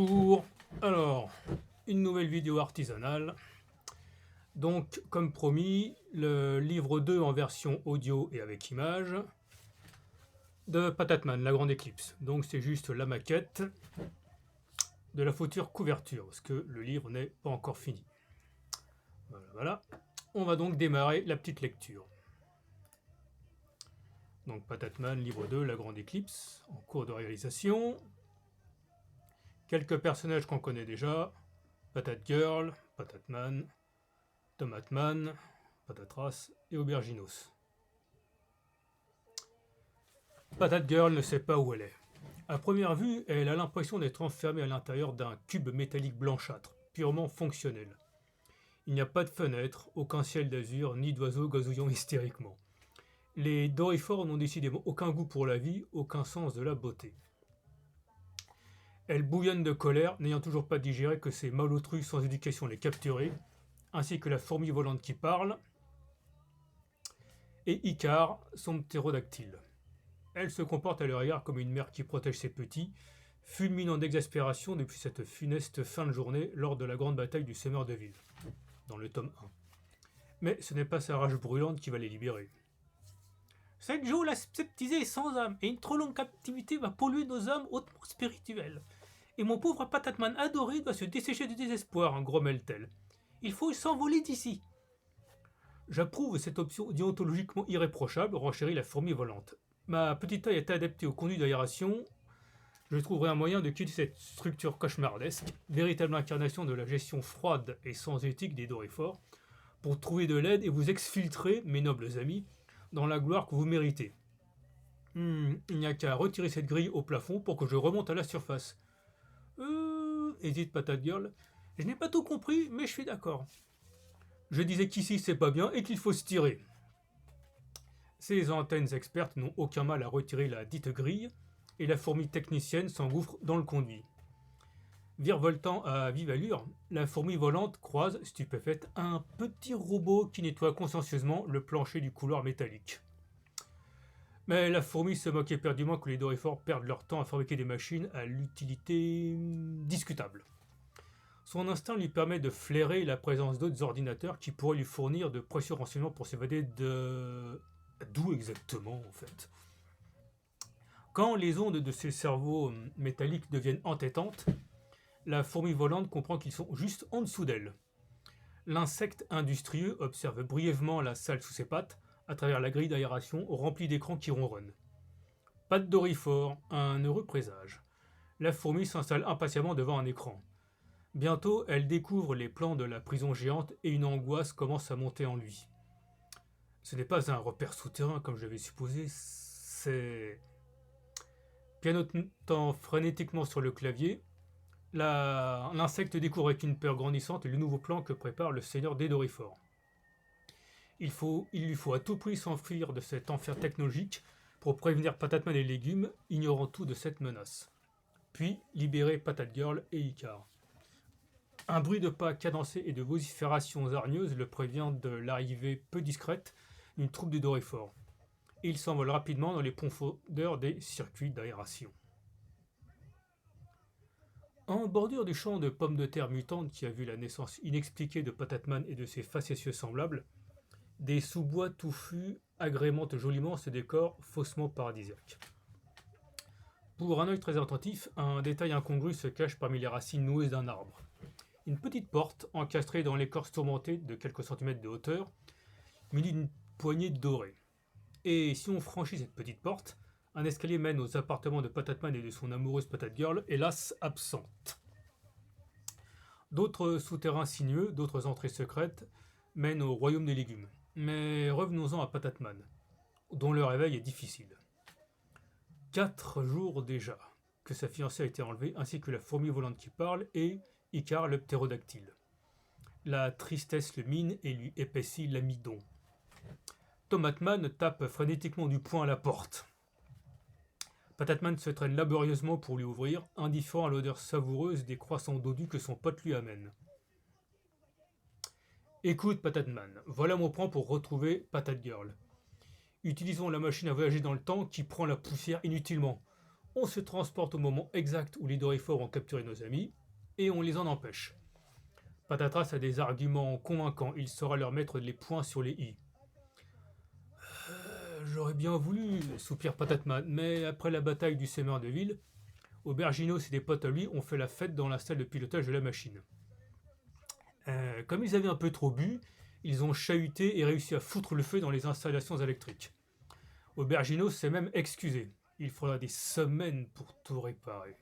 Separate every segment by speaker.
Speaker 1: Bonjour, alors une nouvelle vidéo artisanale. Donc comme promis, le livre 2 en version audio et avec image de Patatman, la grande éclipse. Donc c'est juste la maquette de la future couverture, parce que le livre n'est pas encore fini. Voilà. On va donc démarrer la petite lecture. Donc Patatman, livre 2, la grande éclipse, en cours de réalisation. Quelques personnages qu'on connaît déjà, Patate Girl, Patatman, Tomatman, Patatras et Auberginos. Patate Girl ne sait pas où elle est. À première vue, elle a l'impression d'être enfermée à l'intérieur d'un cube métallique blanchâtre, purement fonctionnel. Il n'y a pas de fenêtre, aucun ciel d'azur, ni d'oiseaux gazouillant hystériquement. Les Doryphores n'ont décidément aucun goût pour la vie, aucun sens de la beauté. Elle bouillonne de colère, n'ayant toujours pas digéré que ces malotrus sans éducation les capturaient, ainsi que la fourmi volante qui parle, et Icar, son ptérodactyle. Elle se comporte à leur égard comme une mère qui protège ses petits, fulminant d'exaspération depuis cette funeste fin de journée lors de la grande bataille du semeur de ville, dans le tome 1. Mais ce n'est pas sa rage brûlante qui va les libérer. Cette geôle aseptisée est sans âme, et une trop longue captivité va polluer nos âmes hautement spirituelles. Et mon pauvre Patatman adoré doit se dessécher de désespoir, grommelle-t-elle. Il faut s'envoler d'ici. J'approuve cette option déontologiquement irréprochable, renchérit la fourmi volante. Ma petite taille est adaptée aux conduits d'aération. Je trouverai un moyen de quitter cette structure cauchemardesque, véritable incarnation de la gestion froide et sans éthique des Doryphores, pour trouver de l'aide et vous exfiltrer, mes nobles amis, dans la gloire que vous méritez. Il n'y a qu'à retirer cette grille au plafond pour que je remonte à la surface. Hésite Patate Girl. Je n'ai pas tout compris, mais je suis d'accord. Je disais qu'ici c'est pas bien et qu'il faut se tirer. Ces antennes expertes n'ont aucun mal à retirer la dite grille, et la fourmi technicienne s'engouffre dans le conduit. Virevoltant à vive allure, la fourmi volante croise, stupéfaite, un petit robot qui nettoie consciencieusement le plancher du couloir métallique. Mais la fourmi se moque éperdument que les Doryphores perdent leur temps à fabriquer des machines à l'utilité discutable. Son instinct lui permet de flairer la présence d'autres ordinateurs qui pourraient lui fournir de précieux renseignements pour s'évader de... D'où exactement, en fait? Quand les ondes de ces cerveaux métalliques deviennent entêtantes, la fourmi volante comprend qu'ils sont juste en dessous d'elle. L'insecte industrieux observe brièvement la salle sous ses pattes, à travers la grille d'aération remplie d'écrans qui ronronnent. Pas de Doryphore, un heureux présage. La fourmi s'installe impatiemment devant un écran. Bientôt, elle découvre les plans de la prison géante et une angoisse commence à monter en lui. Ce n'est pas un repère souterrain comme je l'avais supposé, c'est... Pianotant frénétiquement sur le clavier, l'insecte découvre avec une peur grandissante le nouveau plan que prépare le seigneur des Doryphores. Il lui faut à tout prix s'enfuir de cet enfer technologique pour prévenir Patatman et Légumes, ignorant tout de cette menace. Puis libérer Patate Girl et Icar. Un bruit de pas cadencé et de vociférations hargneuses le prévient de l'arrivée peu discrète d'une troupe de Doryphores. Et il s'envole rapidement dans les profondeurs des circuits d'aération. En bordure du champ de pommes de terre mutantes qui a vu la naissance inexpliquée de Patatman et de ses facétieux semblables, des sous-bois touffus agrémentent joliment ce décor faussement paradisiaque. Pour un œil très attentif, un détail incongru se cache parmi les racines noueuses d'un arbre. Une petite porte, encastrée dans l'écorce tourmentée de quelques centimètres de hauteur, munie d'une poignée dorée. Et si on franchit cette petite porte, un escalier mène aux appartements de Patatman et de son amoureuse Patate Girl, hélas absente. D'autres souterrains sinueux, d'autres entrées secrètes, mènent au royaume des légumes. Mais revenons-en à Patatman, dont le réveil est difficile. 4 jours déjà que sa fiancée a été enlevée, ainsi que la fourmi volante qui parle et Icar le ptérodactyle. La tristesse le mine et lui épaissit l'amidon. Tomatman tape frénétiquement du poing à la porte. Patatman se traîne laborieusement pour lui ouvrir, indifférent à l'odeur savoureuse des croissants dodus que son pote lui amène. Écoute, Patatman, voilà mon plan pour retrouver Patate Girl. Utilisons la machine à voyager dans le temps qui prend la poussière inutilement. On se transporte au moment exact où les Dorifores ont capturé nos amis, et on les en empêche. Patatras a des arguments convaincants, il saura leur mettre les points sur les i. J'aurais bien voulu, soupire Patatman, mais après la bataille du semeur de ville, Auberginos et des potes à lui ont fait la fête dans la salle de pilotage de la machine. Comme ils avaient un peu trop bu, ils ont chahuté et réussi à foutre le feu dans les installations électriques. Auberginos s'est même excusé. Il faudra des semaines pour tout réparer.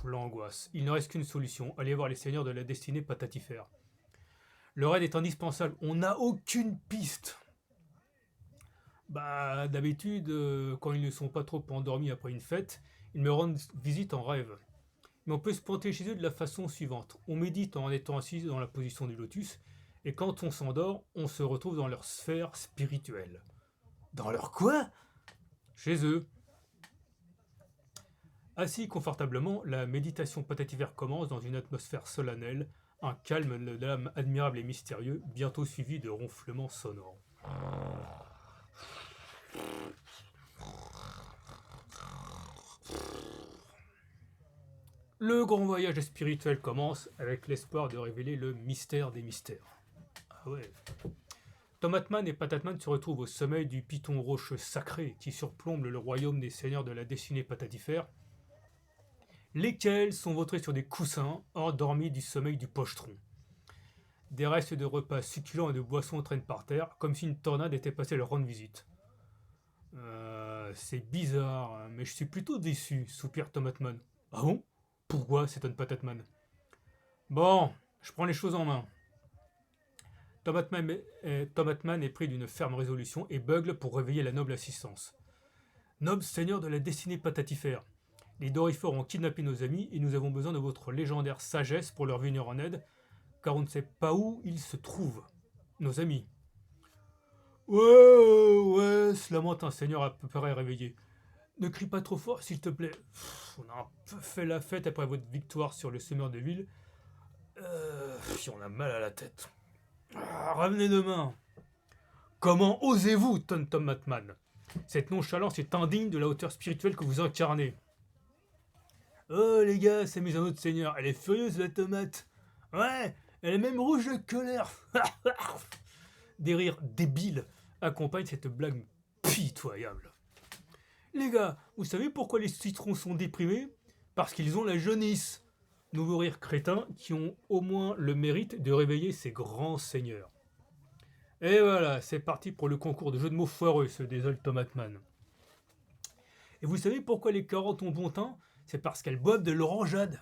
Speaker 1: L'angoisse. Il ne reste qu'une solution, aller voir les seigneurs de la destinée patatifère. Leur aide est indispensable, on n'a aucune piste. Bah, d'habitude, quand ils ne sont pas trop endormis après une fête, ils me rendent visite en rêve. Mais on peut se pointer chez eux de la façon suivante. On médite en étant assis dans la position du lotus, et quand on s'endort, on se retrouve dans leur sphère spirituelle. Dans leur quoi? Chez eux. Assis confortablement, la méditation patatifère commence dans une atmosphère solennelle, un calme de l'âme admirable et mystérieux, bientôt suivi de ronflements sonores. Le grand voyage spirituel commence avec l'espoir de révéler le mystère des mystères. Ah ouais. Tomatman et Patatman se retrouvent au sommet du piton rocheux sacré qui surplombe le royaume des seigneurs de la destinée patatifère, lesquels sont vautrés sur des coussins, endormis du sommeil du pochetron. Des restes de repas succulents et de boissons traînent par terre, comme si une tornade était passée leur rendre visite. C'est bizarre, mais je suis plutôt déçu, soupire Tomatman. Ah bon? Pourquoi? S'étonne Patatman. Bon, je prends les choses en main. Tomatman est pris d'une ferme résolution et bugle pour réveiller la noble assistance. Noble seigneur de la destinée patatifère, les Dorifores ont kidnappé nos amis et nous avons besoin de votre légendaire sagesse pour leur venir en aide, car on ne sait pas où ils se trouvent. Nos amis. Ouais, se lamente un seigneur à peu près réveillé. Ne crie pas trop fort, s'il te plaît. On a un peu fait la fête après votre victoire sur le semeur de ville. On a mal à la tête. Revenez demain. Comment osez-vous, tonne Tomatman? Cette nonchalance est indigne de la hauteur spirituelle que vous incarnez. Oh les gars, s'amuse un autre seigneur. Elle est furieuse la tomate. Ouais, elle est même rouge de colère. Des rires débiles accompagnent cette blague pitoyable. Les gars, vous savez pourquoi les citrons sont déprimés? Parce qu'ils ont la jaunisse. Nouveaux rires crétins qui ont au moins le mérite de réveiller ces grands seigneurs. Et voilà, c'est parti pour le concours de jeux de mots foireux, se désole Tomatman. Et vous savez pourquoi les carottes ont bon teint? C'est parce qu'elles boivent de l'orangeade.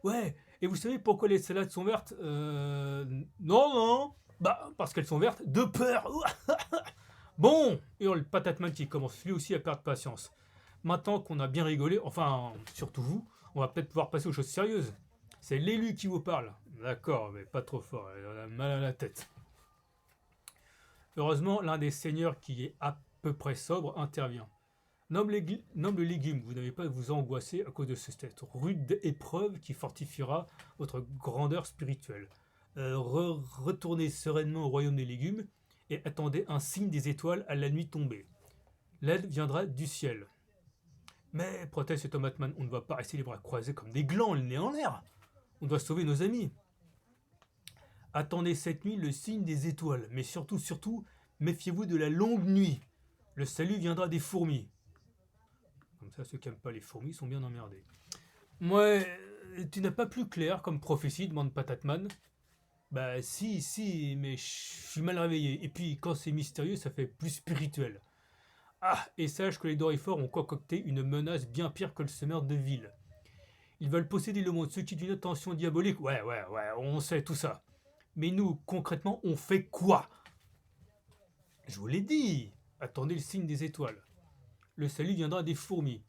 Speaker 1: Ouais, et vous savez pourquoi les salades sont vertes? Non. Bah, parce qu'elles sont vertes de peur. Bon, hurle Patatman qui commence lui aussi à perdre patience. Maintenant qu'on a bien rigolé, enfin, surtout vous, on va peut-être pouvoir passer aux choses sérieuses. C'est l'élu qui vous parle. D'accord, mais pas trop fort, elle a mal à la tête. Heureusement, l'un des seigneurs qui est à peu près sobre intervient. Noble légume, vous n'avez pas à vous angoisser à cause de cette rude épreuve qui fortifiera votre grandeur spirituelle. Retournez sereinement au royaume des légumes et attendez un signe des étoiles à la nuit tombée. L'aide viendra du ciel. Mais, proteste Tomatman, on ne va pas rester les bras croisés comme des glands, le nez en l'air. On doit sauver nos amis. Attendez cette nuit le signe des étoiles, mais surtout, méfiez-vous de la longue nuit. Le salut viendra des fourmis. Comme ça, ceux qui n'aiment pas les fourmis sont bien emmerdés. Ouais, tu n'as pas plus clair comme prophétie, demande Patatman. Bah si, mais je suis mal réveillé. Et puis, quand c'est mystérieux, ça fait plus spirituel. Ah, et sache que les Dorifores ont concocté une menace bien pire que le semeur de ville. Ils veulent posséder le monde, ce qui est d'une intention diabolique. Ouais, on sait tout ça. Mais nous, concrètement, on fait quoi? Je vous l'ai dit. Attendez le signe des étoiles. Le salut viendra des fourmis.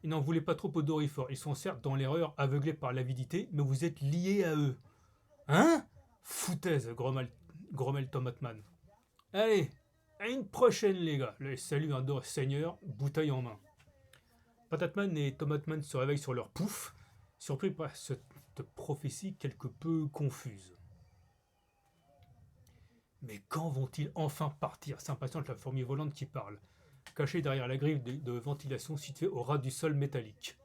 Speaker 1: Ils n'en voulaient pas trop aux Dorifores. Ils sont certes dans l'erreur, aveuglés par l'avidité, mais vous êtes liés à eux. Hein? Foutaise, grommelle Tomatman. Allez, à une prochaine, les gars. Le salut un seigneur, bouteille en main. Patatman et Tomatman se réveillent sur leur pouf, surpris par cette prophétie quelque peu confuse. Mais quand vont-ils enfin partir? S'impatiente la fourmi volante qui parle. caché derrière la grille de ventilation située au ras du sol métallique.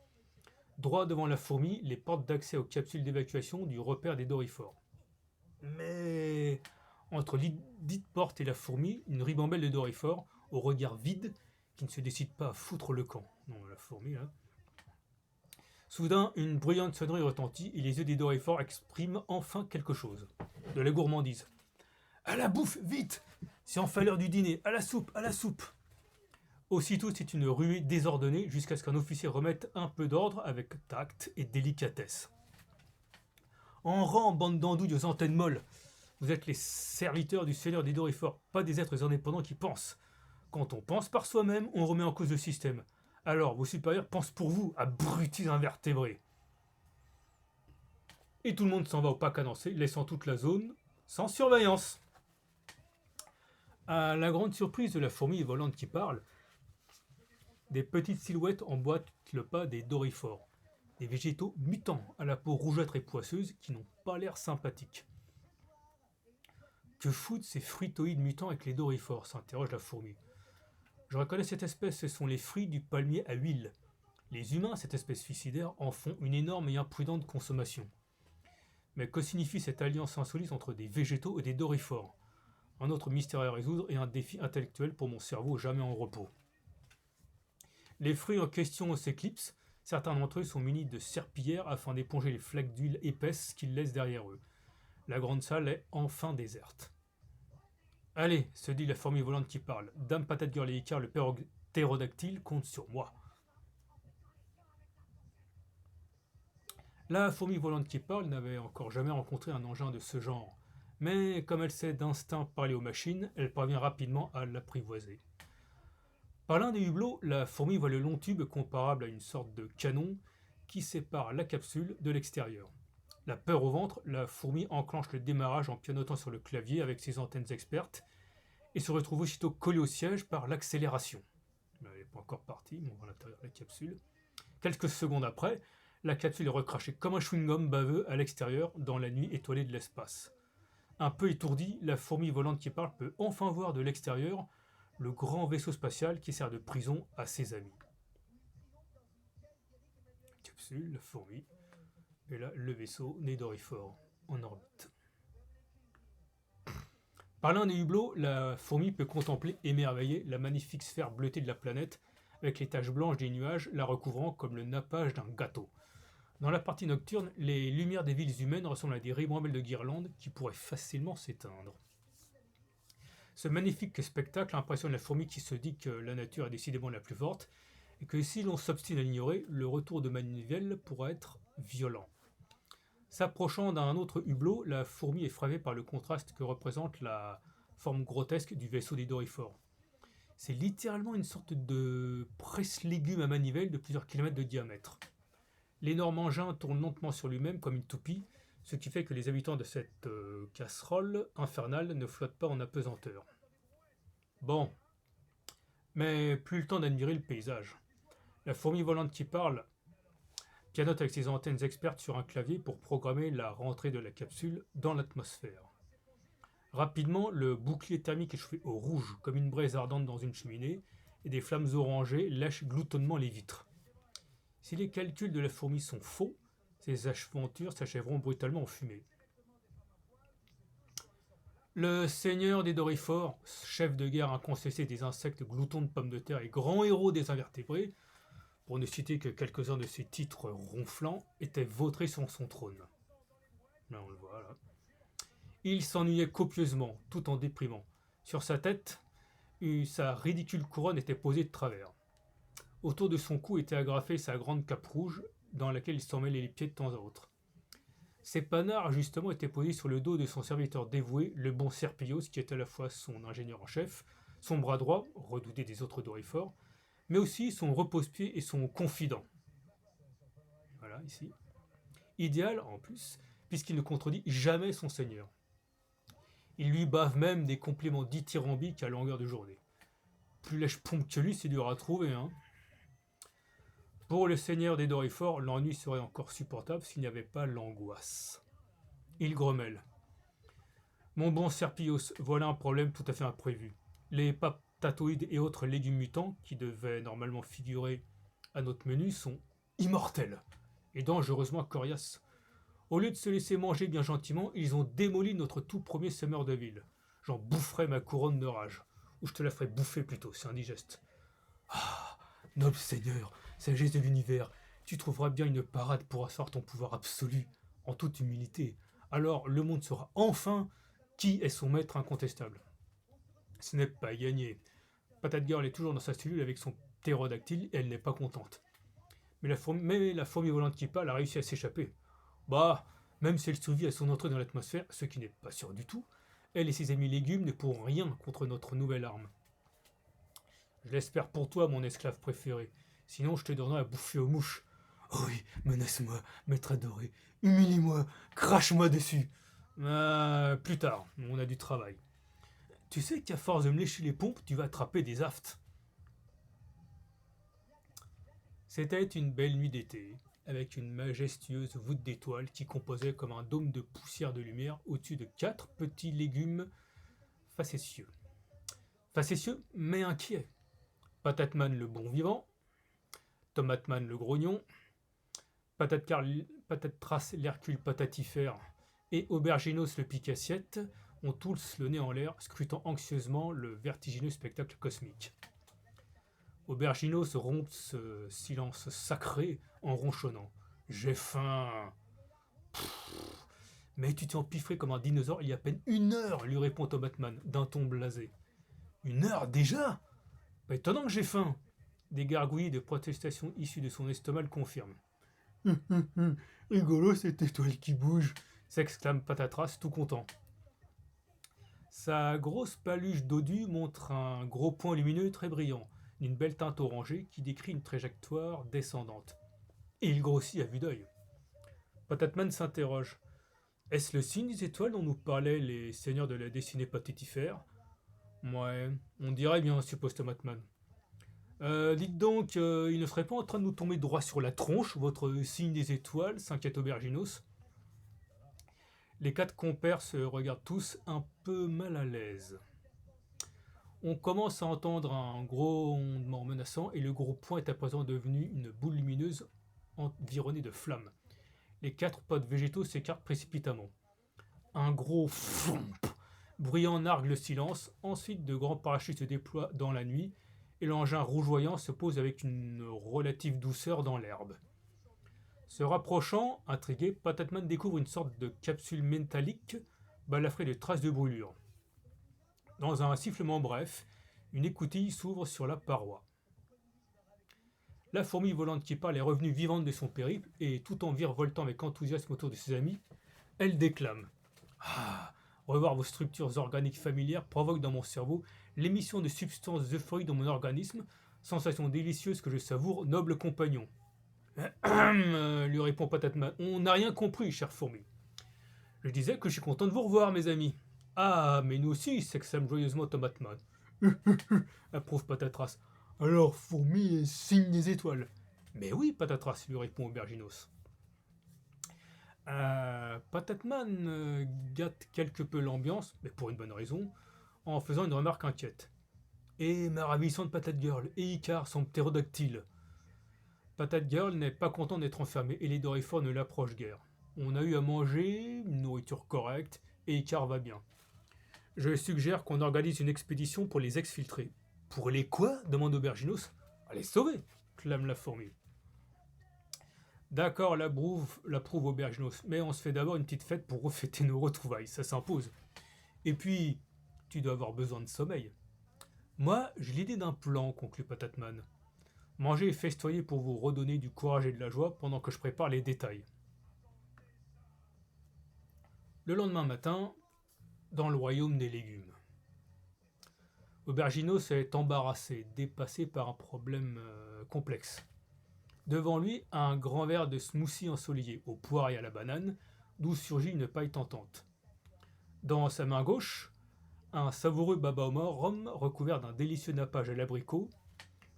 Speaker 1: Droit devant la fourmi, les portes d'accès aux capsules d'évacuation du repère des dorifores. Mais entre dite porte et la fourmi, une ribambelle de dorifores, au regard vide, qui ne se décide pas à foutre le camp. Non, la fourmi, là. Soudain, une bruyante sonnerie retentit et les yeux des dorifores expriment enfin quelque chose. De la gourmandise. À la bouffe, vite! C'est enfin l'heure du dîner, à la soupe, à la soupe! Aussitôt, c'est une ruée désordonnée jusqu'à ce qu'un officier remette un peu d'ordre avec tact et délicatesse. En rang, bande d'andouilles aux antennes molles! Vous êtes les serviteurs du Seigneur des Dorifores, pas des êtres indépendants qui pensent. Quand on pense par soi-même, on remet en cause le système. Alors, vos supérieurs pensent pour vous, abrutis invertébrés. Et tout le monde s'en va au pas cadencé, laissant toute la zone sans surveillance. À la grande surprise de la fourmi volante qui parle, des petites silhouettes emboîtent le pas des dorifores. Des végétaux mutants à la peau rougeâtre et poisseuse qui n'ont pas l'air sympathiques. Que foutent ces fruitoïdes mutants avec les dorifores s'interroge la fourmi. Je reconnais cette espèce, ce sont les fruits du palmier à huile. Les humains, cette espèce suicidaire, en font une énorme et imprudente consommation. Mais que signifie cette alliance insolite entre des végétaux et des dorifores? Un autre mystère à résoudre et un défi intellectuel pour mon cerveau jamais en repos. Les fruits en question s'éclipsent, certains d'entre eux sont munis de serpillères afin d'éponger les flaques d'huile épaisses qu'ils laissent derrière eux. La grande salle est enfin déserte. Allez, se dit la fourmi volante qui parle, Dame Patate Girl le ptérodactyle compte sur moi. La fourmi volante qui parle n'avait encore jamais rencontré un engin de ce genre, mais comme elle sait d'instinct parler aux machines, elle parvient rapidement à l'apprivoiser. Par l'un des hublots, la fourmi voit le long tube comparable à une sorte de canon qui sépare la capsule de l'extérieur. La peur au ventre, la fourmi enclenche le démarrage en pianotant sur le clavier avec ses antennes expertes et se retrouve aussitôt collée au siège par l'accélération. Elle n'est pas encore partie, mais on va à l'intérieur de la capsule. Quelques secondes après, la capsule est recrachée comme un chewing-gum baveux à l'extérieur dans la nuit étoilée de l'espace. Un peu étourdie, la fourmi volante qui parle peut enfin voir de l'extérieur le grand vaisseau spatial qui sert de prison à ses amis. Capsule, la fourmi, et là le vaisseau des dorifores en orbite. Par l'un des hublots, la fourmi peut contempler émerveillée la magnifique sphère bleutée de la planète avec les taches blanches des nuages la recouvrant comme le nappage d'un gâteau. Dans la partie nocturne, les lumières des villes humaines ressemblent à des ribambelles de guirlandes qui pourraient facilement s'éteindre. Ce magnifique spectacle impressionne la fourmi qui se dit que la nature est décidément la plus forte et que si l'on s'obstine à l'ignorer, le retour de manivelle pourra être violent. S'approchant d'un autre hublot, la fourmi est frappée par le contraste que représente la forme grotesque du vaisseau des dorifores. C'est littéralement une sorte de presse-légume à manivelle de plusieurs kilomètres de diamètre. L'énorme engin tourne lentement sur lui-même comme une toupie, ce qui fait que les habitants de cette casserole infernale ne flottent pas en apesanteur. Bon, mais plus le temps d'admirer le paysage. La fourmi volante qui parle pianote avec ses antennes expertes sur un clavier pour programmer la rentrée de la capsule dans l'atmosphère. Rapidement, le bouclier thermique est chauffé au rouge, comme une braise ardente dans une cheminée, et des flammes orangées lèchent gloutonnement les vitres. Si les calculs de la fourmi sont faux, ces aventures s'achèveront brutalement en fumée. Le seigneur des dorifores, chef de guerre incontesté des insectes gloutons de pommes de terre et grand héros des invertébrés, pour ne citer que quelques-uns de ses titres ronflants, était vautré sur son trône. Là, on le voit, là. Il s'ennuyait copieusement, tout en déprimant. Sur sa tête, sa ridicule couronne était posée de travers. Autour de son cou était agrafée sa grande cape rouge, dans laquelle il s'emmêlait les pieds de temps à autre. Ses panards, justement, étaient posés sur le dos de son serviteur dévoué, le bon Serpillos, qui est à la fois son ingénieur en chef, son bras droit, redouté des autres dorifores, mais aussi son repose-pied et son confident. Voilà, ici. Idéal, en plus, puisqu'il ne contredit jamais son seigneur. Il lui bave même des compliments dithyrambiques à longueur de journée. Plus lèche-pompe que lui, c'est dur à trouver, hein. Pour le seigneur des dorifores, l'ennui serait encore supportable s'il n'y avait pas l'angoisse. Il grommelle. Mon bon Serpillos, voilà un problème tout à fait imprévu. Les tatoïdes et autres légumes mutants qui devaient normalement figurer à notre menu sont immortels et dangereusement coriaces. Au lieu de se laisser manger bien gentiment, ils ont démoli notre tout premier semeur de ville. J'en boufferai ma couronne de rage. Ou je te la ferai bouffer plutôt, c'est indigeste. Ah, noble seigneur, sagesse de l'univers, tu trouveras bien une parade pour asseoir ton pouvoir absolu, en toute humilité. Alors le monde saura enfin qui est son maître incontestable. Ce n'est pas gagné. Patate Girl est toujours dans sa cellule avec son ptérodactyle et elle n'est pas contente. Mais la fourmi volante qui parle a réussi à s'échapper. Bah, même si elle survit à son entrée dans l'atmosphère, ce qui n'est pas sûr du tout, elle et ses amis légumes ne pourront rien contre notre nouvelle arme. Je l'espère pour toi, mon esclave préféré. Sinon, je te donnerai à bouffer aux mouches. Oh oui, menace-moi, maître adoré. Humilie-moi, crache-moi dessus. Plus tard, on a du travail. Tu sais qu'à force de me lécher les pompes, tu vas attraper des aftes. C'était une belle nuit d'été, avec une majestueuse voûte d'étoiles qui composait comme un dôme de poussière de lumière au-dessus de 4 petits légumes facétieux. Facétieux, mais inquiets. Patatman le bon vivant, Tomatman le grognon, Patatras l'Hercule patatifère et Auberginos le pique-assiette ont tous le nez en l'air, scrutant anxieusement le vertigineux spectacle cosmique. Auberginos rompt ce silence sacré en ronchonnant. J'ai faim. Mais tu t'es empiffré comme un dinosaure il y a à peine 1 heure, lui répond Tomatman d'un ton blasé. 1 heure déjà? Pas étonnant que j'ai faim. Des gargouillis de protestation issus de son estomac le confirment. Rigolo cette étoile qui bouge, s'exclame Patatras tout content. Sa grosse paluche dodue montre un gros point lumineux très brillant, d'une belle teinte orangée qui décrit une trajectoire descendante. Et il grossit à vue d'œil. Patatman s'interroge. Est-ce le signe des étoiles dont nous parlaient les seigneurs de la destinée pathétifère? Ouais, on dirait bien, suppose Tomatman. Dites donc, il ne serait pas en train de nous tomber droit sur la tronche, votre signe des étoiles, s'inquiète Auberginos. Les 4 compères se regardent tous un peu mal à l'aise. On commence à entendre un grondement menaçant et le gros point est à présent devenu une boule lumineuse environnée de flammes. Les 4 potes végétaux s'écartent précipitamment. Un gros flomp bruyant nargue le silence, ensuite de grands parachutes se déploient dans la nuit et l'engin rougeoyant se pose avec une relative douceur dans l'herbe. Se rapprochant, intrigué, Patatman découvre une sorte de capsule métallique balafrée de traces de brûlure. Dans un sifflement bref, une écoutille s'ouvre sur la paroi. La fourmi volante qui parle est revenue vivante de son périple et, tout en virevoltant avec enthousiasme autour de ses amis, elle déclame. Ah, revoir vos structures organiques familières provoque dans mon cerveau l'émission de substances euphoriques dans mon organisme, sensation délicieuse que je savoure, noble compagnon. Lui répond Patatman. On n'a rien compris, chère fourmi. Je disais que je suis content de vous revoir, mes amis. Ah, mais nous aussi, s'exclame joyeusement Tomatman. Approuve Patatras. Alors, fourmi est signe des étoiles. Mais oui, Patatras, lui répond Auberginos. Patatman gâte quelque peu l'ambiance, mais pour une bonne raison, en faisant une remarque inquiète. Et ma ravissante Patate Girl, et Icar, son ptérodactyle. Patate Girl n'est pas content d'être enfermé et les Doryphores ne l'approchent guère. On a eu à manger, une nourriture correcte, et Icar va bien. Je suggère qu'on organise une expédition pour les exfiltrer. Pour les quoi demande Auberginos. À les sauver, clame la fourmi. D'accord, l'approuve Auberginos, mais on se fait d'abord une petite fête pour refêter nos retrouvailles, ça s'impose. Et puis, tu dois avoir besoin de sommeil. Moi, j'ai l'idée d'un plan, conclut Patatman. Manger et festoyer pour vous redonner du courage et de la joie pendant que je prépare les détails. Le lendemain matin, dans le royaume des légumes. Auberginos est embarrassé, dépassé par un problème complexe. Devant lui, un grand verre de smoothie ensoleillé aux poires et à la banane, d'où surgit une paille tentante. Dans sa main gauche, un savoureux baba au rhum recouvert d'un délicieux nappage à l'abricot,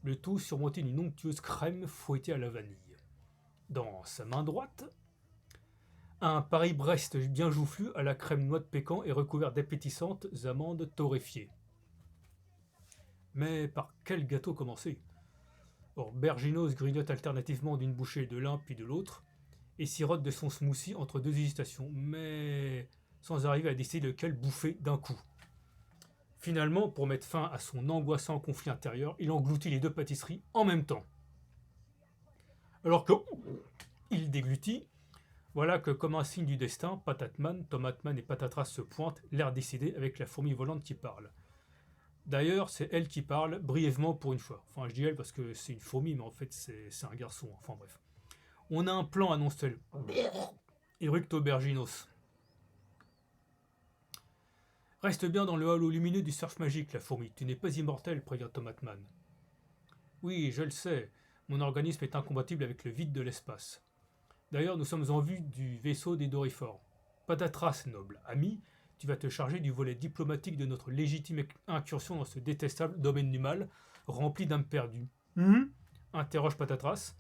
Speaker 1: le tout surmonté d'une onctueuse crème fouettée à la vanille. Dans sa main droite, un Paris-Brest bien joufflu à la crème noix de pécan et recouvert d'appétissantes amandes torréfiées. Mais par quel gâteau commencer? Or, Berginos grignote alternativement d'une bouchée de l'un puis de l'autre, et sirote de son smoothie entre deux hésitations, mais sans arriver à décider lequel bouffer d'un coup. Finalement, pour mettre fin à son angoissant conflit intérieur, il engloutit les deux pâtisseries en même temps. Alors que il déglutit, voilà que, comme un signe du destin, Patatman, Tomatman et Patatras se pointent, l'air décidé, avec la fourmi volante qui parle. D'ailleurs, c'est elle qui parle, brièvement pour une fois. Enfin, je dis elle parce que c'est une fourmi, mais en fait, c'est un garçon. Enfin, bref. On a un plan, annonce-t-elle. Éructe Auberginos. Reste bien dans le halo lumineux du surf magique, la fourmi. Tu n'es pas immortel, prévient Tomatman. Oui, je le sais. Mon organisme est incompatible avec le vide de l'espace. D'ailleurs, nous sommes en vue du vaisseau des Dorifors. Patatras, noble ami, tu vas te charger du volet diplomatique de notre légitime incursion dans ce détestable domaine du mal, rempli d'âmes perdues. Interroge Patatras.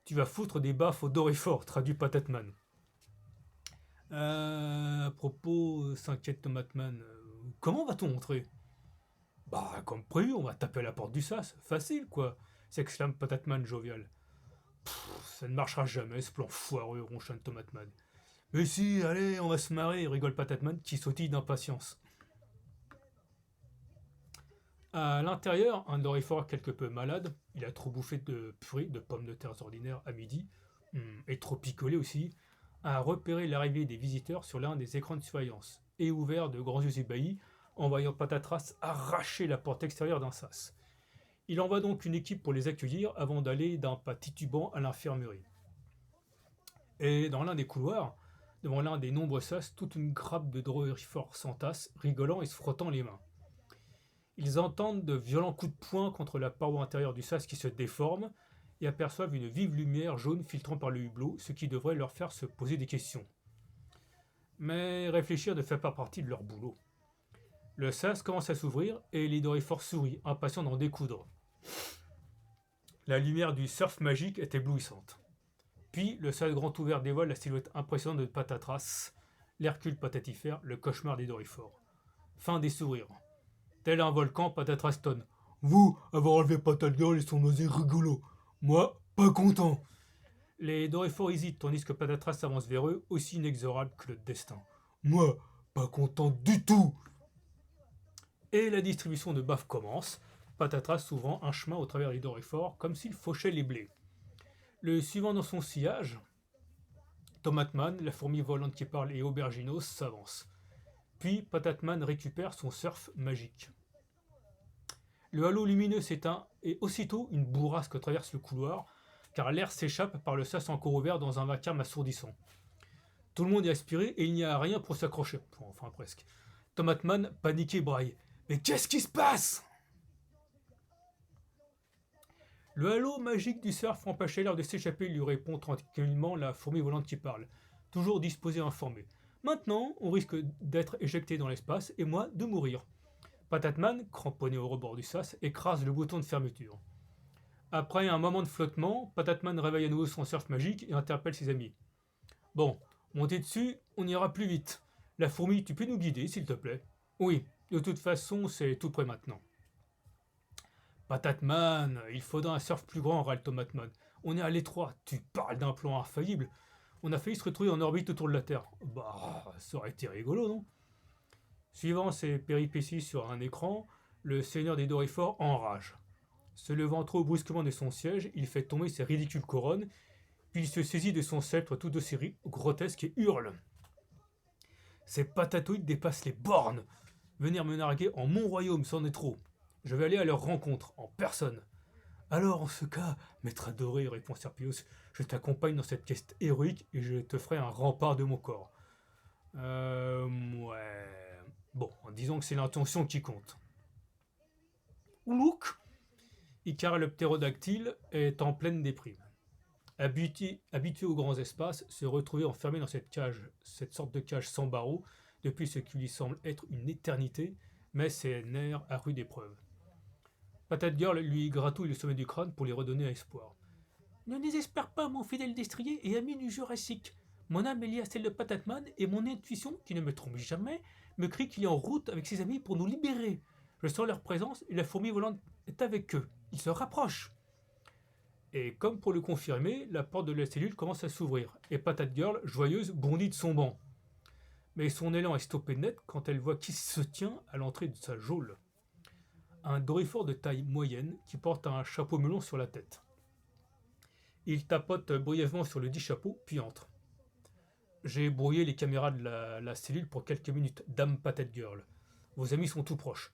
Speaker 1: Tu vas foutre des baffes aux Dorifors, traduit Patatman. À propos, s'inquiète Tomatman, comment va-t-on entrer? Bah, comme prévu, on va taper à la porte du sas. Facile, quoi, s'exclame Patatman jovial. Ça ne marchera jamais, ce plan foireux, ronchonne Tomatman. Mais si, allez, on va se marrer, rigole Patatman qui sautille d'impatience. À l'intérieur, un Dorifort quelque peu malade, il a trop bouffé de purée de pommes de terre ordinaires à midi, et trop picolé aussi, a repéré l'arrivée des visiteurs sur l'un des écrans de surveillance, et ouvert de grands yeux ébahis en voyant Patatras arracher la porte extérieure d'un sas. Il envoie donc une équipe pour les accueillir avant d'aller d'un pas titubant à l'infirmerie. Et dans l'un des couloirs, devant l'un des nombreux sas, toute une grappe de Dorifors s'entasse, rigolant et se frottant les mains. Ils entendent de violents coups de poing contre la paroi intérieure du sas qui se déforme et aperçoivent une vive lumière jaune filtrant par le hublot, ce qui devrait leur faire se poser des questions. Mais réfléchir ne fait pas partie de leur boulot. Le sas commence à s'ouvrir et les Dorifors sourient, impatients d'en découdre. La lumière du surf magique est éblouissante. Puis le sas grand ouvert dévoile la silhouette impressionnante de Patatras, l'Hercule patatifère, le cauchemar des Dorifors. Fin des sourires. Tel un volcan, Patatras tonne. Vous, avoir enlevé Patatgirl et son osé rigolo. Moi, pas content. Les Dorifors hésitent tandis que Patatras s'avance vers eux, aussi inexorable que le destin. Moi, pas content du tout. Et la distribution de baffes commence, Patatras s'ouvrant un chemin au travers des Dorifors, comme s'il fauchait les blés. Le suivant dans son sillage, Tomatman, la fourmi volante qui parle et Auberginos s'avancent. Puis Patatman récupère son surf magique. Le halo lumineux s'éteint et aussitôt une bourrasque traverse le couloir, car l'air s'échappe par le sas encore ouvert dans un vacarme assourdissant. Tout le monde est aspiré et il n'y a rien pour s'accrocher. Enfin presque. Tomatman, paniqué, braille. Mais qu'est-ce qui se passe? Le halo magique du surf empêchait l'air de s'échapper, lui répond tranquillement la fourmi volante qui parle, toujours disposée à informer. Maintenant, on risque d'être éjecté dans l'espace et moi de mourir. Patatman, cramponné au rebord du sas, écrase le bouton de fermeture. Après un moment de flottement, Patatman réveille à nouveau son surf magique et interpelle ses amis. Bon, montez dessus, on ira plus vite. La fourmi, tu peux nous guider, s'il te plaît? Oui, de toute façon, c'est tout près maintenant. Patatman, il faudra un surf plus grand, râle Tomatman. On est à l'étroit, tu parles d'un plan infaillible. On a failli se retrouver en orbite autour de la Terre. Bah, ça aurait été rigolo, non? Suivant ses péripéties sur un écran, le seigneur des Dorifors enrage. Se levant trop brusquement de son siège, il fait tomber ses ridicules couronnes, puis il se saisit de son sceptre tout aussi grotesque et hurle. Ces patatoïdes dépassent les bornes. Venir me narguer en mon royaume, c'en est trop. Je vais aller à leur rencontre, en personne. Alors, en ce cas, maître adoré, répond Serpios, je t'accompagne dans cette quête héroïque et je te ferai un rempart de mon corps. Ouais. Bon, disons que c'est l'intention qui compte. Look, Icar le ptérodactyle est en pleine déprime. Habitué aux grands espaces, se retrouver enfermé dans cette sorte de cage sans barreaux, depuis ce qui lui semble être une éternité, met ses nerfs à rude épreuve. Patate Girl lui gratouille le sommet du crâne pour lui redonner espoir. Ne désespère pas, mon fidèle destrier et ami du Jurassique. Mon âme est liée à celle de Patatman et mon intuition, qui ne me trompe jamais, me crie qu'il est en route avec ses amis pour nous libérer. Je sens leur présence et la fourmi volante est avec eux. Il se rapproche. Et comme pour le confirmer, la porte de la cellule commence à s'ouvrir, et Patate Girl, joyeuse, bondit de son banc. Mais son élan est stoppé net quand elle voit qui se tient à l'entrée de sa geôle. Un Doryphore de taille moyenne qui porte un chapeau melon sur la tête. Il tapote brièvement sur le dit chapeau, puis entre. J'ai brouillé les caméras de la cellule pour quelques minutes, Dame Patate Girl. Vos amis sont tout proches.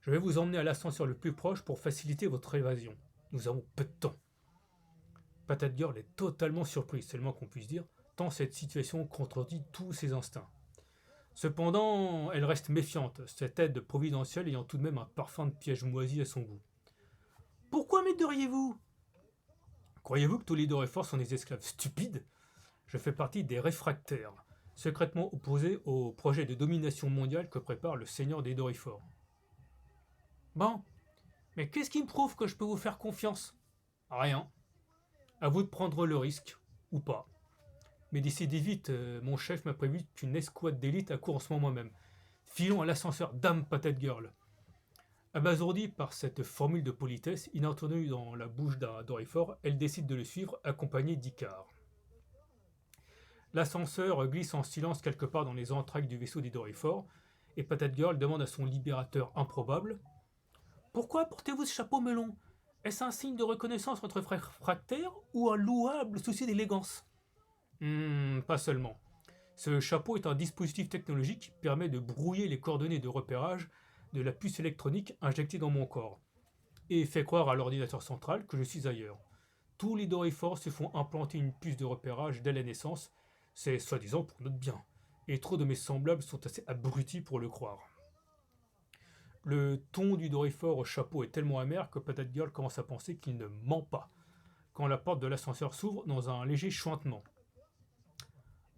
Speaker 1: Je vais vous emmener à l'ascenseur le plus proche pour faciliter votre évasion. Nous avons peu de temps. Patate Girl est totalement surprise, c'est le moins qu'on puisse dire, tant cette situation contredit tous ses instincts. Cependant, elle reste méfiante, cette aide providentielle ayant tout de même un parfum de piège moisi à son goût. Pourquoi m'aideriez-vous? Croyez-vous que tous les Doryphores sont des esclaves stupides? Je fais partie des réfractaires, secrètement opposés au projet de domination mondiale que prépare le Seigneur des Doryphores. Bon, mais qu'est-ce qui me prouve que je peux vous faire confiance? Rien. À vous de prendre le risque, ou pas. Mais décidez vite, mon chef m'a prévu qu'une escouade d'élite accourt en ce moment même. Filons à l'ascenseur, Dame Patate Girl. Abasourdie par cette formule de politesse inentendue dans la bouche d'un Doryphore, elle décide de le suivre, accompagnée d'Icar. L'ascenseur glisse en silence quelque part dans les entrailles du vaisseau des Doryphores, et Patate Girl demande à son libérateur improbable « Pourquoi portez-vous ce chapeau melon? Est-ce un signe de reconnaissance entre frères fractaires ou un louable souci d'élégance ?» Pas seulement. Ce chapeau est un dispositif technologique qui permet de brouiller les coordonnées de repérage de la puce électronique injectée dans mon corps, et fait croire à l'ordinateur central que je suis ailleurs. Tous les Doryphores se font implanter une puce de repérage dès la naissance, c'est soi-disant pour notre bien, et trop de mes semblables sont assez abrutis pour le croire. Le ton du Doryphore au chapeau est tellement amer que Patate Girl commence à penser qu'il ne ment pas, quand la porte de l'ascenseur s'ouvre dans un léger chuintement.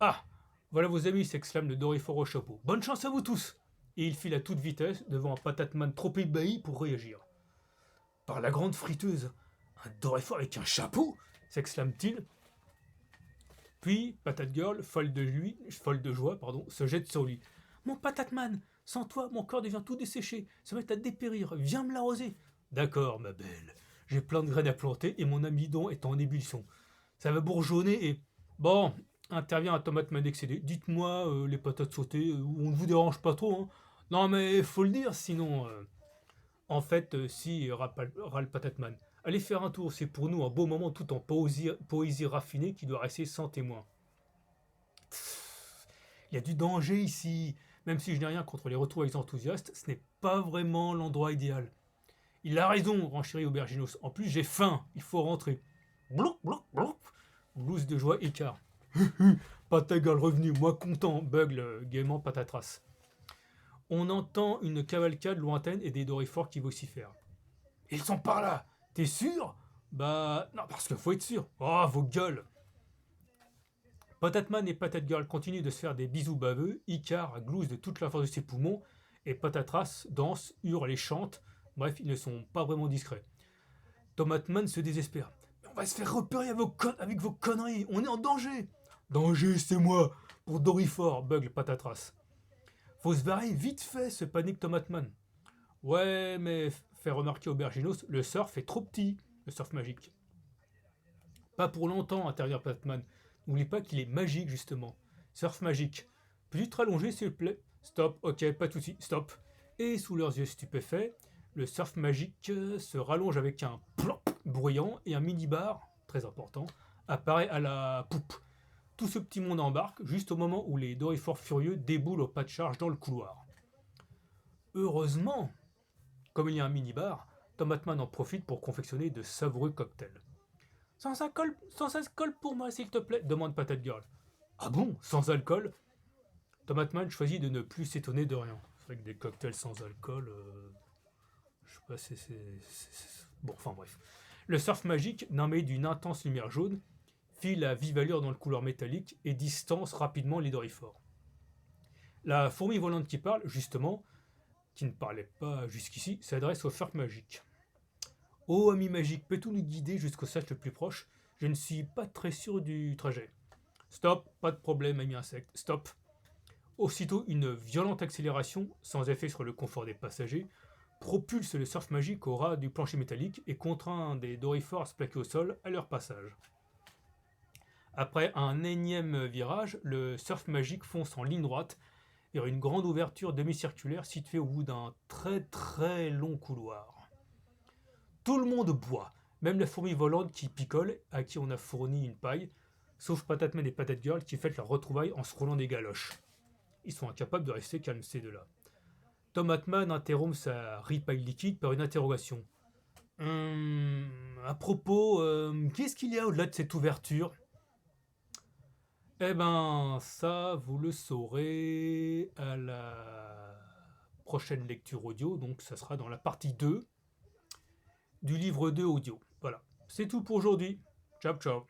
Speaker 1: Ah, voilà vos amis, s'exclame le Doryphore au chapeau. Bonne chance à vous tous! Et il file à toute vitesse devant un Patate-Man trop ébahi pour réagir. Par la grande friteuse, un Doryphore avec un chapeau! S'exclame-t-il. Puis Patate Girl, folle de joie, se jette sur lui. Mon Patate-Man, sans toi, mon corps devient tout desséché, ça va à dépérir, viens me l'arroser. D'accord, ma belle, j'ai plein de graines à planter et mon amidon est en ébullition. Ça va bourgeonner et... Bon, intervient un tomate man excédé. Dites-moi, les patates sautées, on ne vous dérange pas trop, hein? Non mais faut le dire, sinon... En fait, si, râle Patate-Man. Allez faire un tour, c'est pour nous un beau moment tout en poésie raffinée qui doit rester sans témoin. Il y a du danger ici. Même si je n'ai rien contre les retrouvailles enthousiastes, ce n'est pas vraiment l'endroit idéal. Il a raison, renchérit Auberginos. En plus, j'ai faim, il faut rentrer. Bloup, bloup, bloup. Blouse de joie, écart. Patate Girl revenu, moi content, bugle gaiement Patatras. On entend une cavalcade lointaine et des Doryphores qui vocifèrent. Ils sont par là, t'es sûr? Bah, non, parce qu'il faut être sûr. Oh, vos gueules! Patate-Man et Patate Girl continuent de se faire des bisous baveux, Icar glousse de toute la force de ses poumons, et Patatras danse, hurle et chante. Bref, ils ne sont pas vraiment discrets. Tomate-Man se désespère. On va se faire repérer avec vos conneries, on est en danger! Danger, c'est moi, pour Doryphore, bugle Patatras. Faut se barrer vite fait, se panique Tomate-Man. Ouais, mais, fait remarquer Auberginos, le surf est trop petit, le surf magique. Pas pour longtemps, intervient Patate-Man. N'oublie pas qu'il est magique, justement. Surf magique. Peux-tu te rallonger, s'il te plaît? Stop, ok, pas de soucis, stop. Et sous leurs yeux stupéfaits, le surf magique se rallonge avec un plop bruyant et un mini-bar, très important, apparaît à la poupe. Tout ce petit monde embarque, juste au moment où les Doryphores furieux déboulent au pas de charge dans le couloir. Heureusement, comme il y a un mini-bar, Tomate-Man en profite pour confectionner de savoureux cocktails. Sans alcool pour moi, s'il te plaît, demande Patate Girl. Ah bon, sans alcool? Tomate-Man choisit de ne plus s'étonner de rien. C'est vrai que des cocktails sans alcool, je sais pas, Bon, enfin bref. Le surf magique, nommé d'une intense lumière jaune, file à vive allure dans le couloir métallique et distance rapidement les Doryphores. La fourmi volante qui parle, justement, qui ne parlait pas jusqu'ici, s'adresse au surf magique. Oh, ami magique, peux-tu nous guider jusqu'au sas le plus proche? Je ne suis pas très sûr du trajet. Stop, pas de problème, ami insecte, stop. Aussitôt, une violente accélération, sans effet sur le confort des passagers, propulse le surf magique au ras du plancher métallique et contraint des doryphores à se plaquer au sol à leur passage. Après un énième virage, le surf magique fonce en ligne droite vers une grande ouverture demi-circulaire située au bout d'un très très long couloir. Tout le monde boit, même la fourmi volante qui picole, à qui on a fourni une paille, sauf Patatman et Patate Girl qui fêtent leur retrouvaille en se roulant des galoches. Ils sont incapables de rester calmes ces deux-là. Tom Atman interrompt sa ripaille liquide par une interrogation. À propos, qu'est-ce qu'il y a au-delà de cette ouverture? Eh ben, ça, vous le saurez à la prochaine lecture audio, donc ça sera dans la partie 2 du livre 2 audio. Voilà, c'est tout pour aujourd'hui. Ciao, ciao.